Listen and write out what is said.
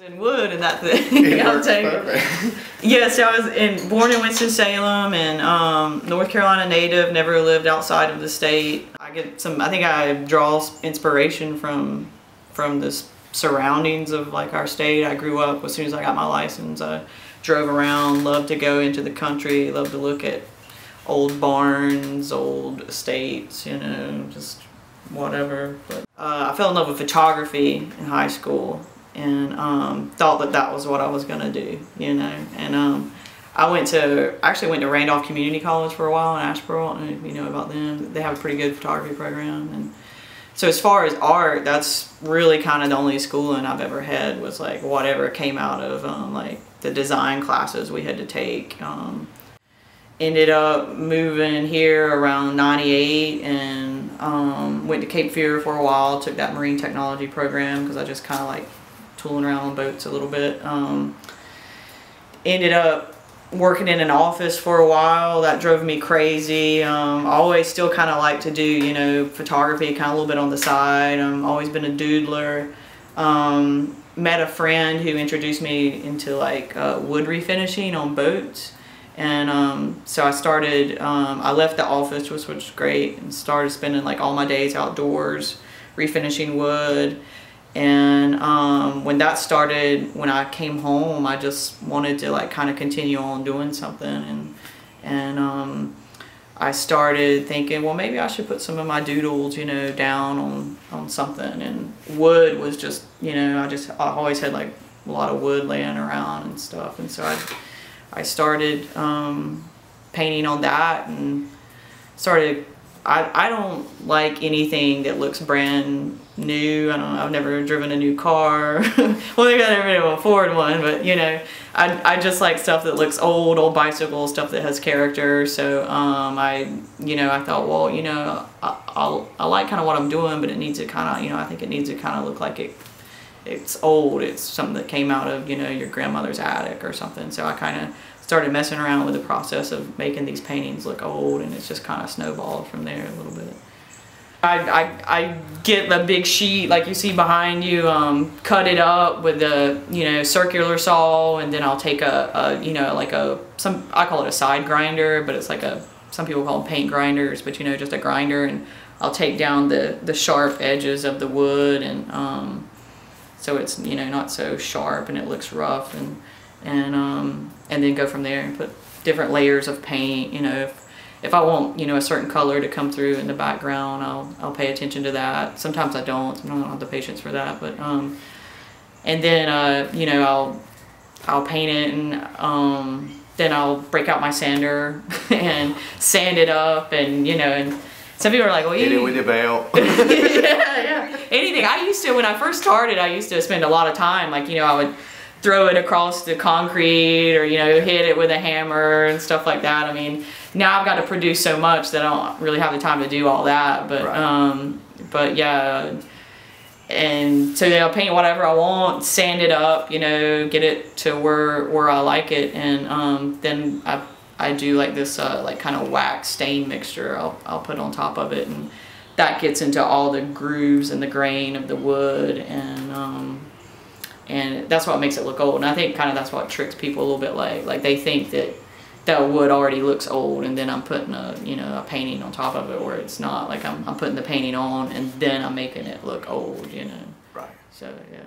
In wood and that thing. I'll take it. Yes, I was born in Winston-Salem and North Carolina native, never lived outside of the state. I think I draw inspiration from the surroundings of like our state. I grew up, as soon as I got my license, I drove around, loved to go into the country, loved to look at old barns, old estates, you know, just whatever. But I fell in love with photography in high school and thought that was what I was gonna do, you know. And I actually went to Randolph Community College for a while in Asheboro. I don't know if you know about them. They have a pretty good photography program. And so as far as art, that's really kind of the only schooling I've ever had, was like whatever came out of like the design classes we had to take. Ended up moving here around '98 and went to Cape Fear for a while, took that marine technology program because I just kind of like tooling around on boats a little bit. Ended up working in an office for a while. That drove me crazy. I always still kind of like to do, you know, photography kind of a little bit on the side. Always been a doodler. Met a friend who introduced me into like wood refinishing on boats. And so I started, I left the office, which was great, and started spending like all my days outdoors refinishing wood. And when that started, when I came home, I just wanted to like kind of continue on doing something. And I started thinking, well, maybe I should put some of my doodles, you know, down on something. And wood was just, you know, I always had like a lot of wood laying around and stuff. And so I started painting on that and started. I don't like anything that looks brand new. I've never driven a new car. Well, maybe I never been able to afford one, but you know, I just like stuff that looks old bicycles, stuff that has character. So I thought, well, you know, I like kind of what I'm doing, but it needs to kind of, you know, I think it needs to kind of look like it's old. It's something that came out of, you know, your grandmother's attic or something. So I kind of started messing around with the process of making these paintings look old, and it's just kind of snowballed from there a little bit. I get the big sheet like you see behind you, cut it up with a, you know, circular saw, and then I'll take you know, like I call it a side grinder, but it's like some people call them paint grinders, but you know, just a grinder, and I'll take down the sharp edges of the wood, and so it's, you know, not so sharp and it looks rough, and then go from there and put different layers of paint. You know, if I want, you know, a certain color to come through in the background, I'll pay attention to that. Sometimes I don't. Sometimes I don't have the patience for that. But and then you know, I'll paint it, and then I'll break out my sander and sand it up, and you know, and some people are like, well, hit it with your belt. yeah, anything. I used to, when I first started, I used to spend a lot of time, like, you know, I would throw it across the concrete, or you know, hit it with a hammer and stuff like that. I mean, now I've got to produce so much that I don't really have the time to do all that. But right. But yeah, and so I'll paint whatever I want, sand it up, you know, get it to where I like it, and then I do like this like kind of wax stain mixture I'll put on top of it, and that gets into all the grooves and the grain of the wood, and that's what makes it look old. And I think kind of that's what tricks people a little bit, like they think that wood already looks old, and then I'm putting a painting on top of it, where it's not. Like I'm putting the painting on and then I'm making it look old, you know. Right. So yeah.